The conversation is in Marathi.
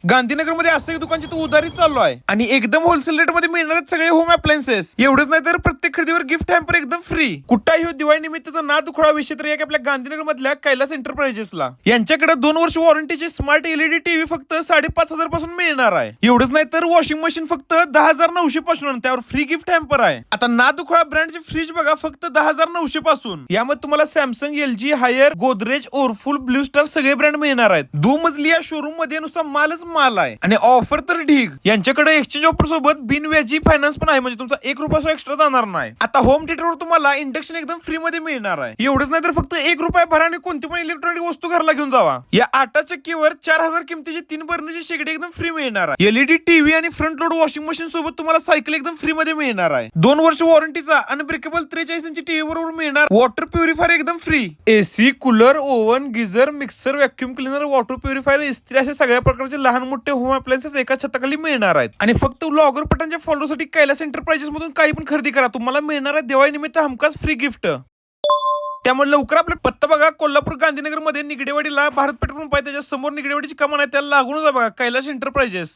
गांधीनगरमध्ये असं एक दुकानची तू उधारी चालू आहे आणि एकदम होलसेल रेट मध्ये मिळणार आहेत सगळे होम अप्लायन्सेस. एवढंच नाही तर प्रत्येक खरेदीवर गिफ्ट हॅम्पर एकदम फ्री. कुठलाही दिवाळी निमित्ताचा ना दुखळा विषय तर एक आपल्या गांधीनगर मधल्या कैलास एंटरप्राइजेसला यांच्याकडे 2 वर्ष वॉरंटीची स्मार्ट एलईडी टीव्ही फक्त 5,500 पासून मिळणार आहे. एवढंच नाही तर वॉशिंग मशीन फक्त 10,900 पासून, त्यावर फ्री गिफ्ट हॅम्पर आहे. आता ना दुखळा ब्रँडचे फ्रीज बघा फक्त 10,900 पासून. यामध्ये तुम्हाला सॅमसंग, एलजी, हायर, गोदरेज, ओरफुल, ब्ल्यू स्टार सगळे ब्रँड मिळणार आहेत. 2 मजली या शोरूम मध्ये नुसता मालच माल आहे आणि ऑफर तर ढीग. यांच्याकडे एक्सचेंज ऑफर सोबत बिनव्याजी फायनान्स पण आहे, म्हणजे तुमचा 1 रुपया एक्स्ट्रा जाणार नाही. आता होम थिएटरवर तुम्हाला इंडक्शन एकदम फ्री मध्ये मिळणार आहे. एवढंच नाही तर फक्त 1 रुपया भरा आणि कोणती पण इलेक्ट्रॉनिक वस्तू घरला घेऊन जावा. या 8 चक्कीवर 4,000 किमतीची 3 बर्नरची शेगडी एकदम फ्री मिळणार आहे. एलईडी टीव्ही आणि फ्रंट लोड वॉशिंग मशीन सोबत तुम्हाला सायकल एकदम फ्री मध्ये मिळणार आहे. 2 वर्ष वॉरंटीचा अनब्रेकेबल 43 इंची टीव्ही बरोबर मिळणार. वॉटर प्युरिफायर एकदम free. AC, cooler, oven, geyser, mixer, vacuum cleaner, water purifier, इस्त्री अशा सगळ्या प्रकारचे लहान मोठे होम अप्लायन्सेस एका छताखाली मिळणार आहेत. आणि फक्त ब्लॉगर पटांच्या फॉलोसाठी कैलास एंटरप्राइजेस मधून काही पण खरेदी करा, तुम्हाला मिळणार आहे दिवाळी निमित्त हमखास फ्री गिफ्ट. त्यामुळे लवकर आपला पत्ता बघा, कोल्हापूर गांधीनगर मध्ये निगडेवाडीला भारत पेट्रोल पंप आहे, त्याच्या समोर निगडेवाडीची कमान आहे, त्याला लागूनच आहे बघा कैलास एंटरप्राइजेस.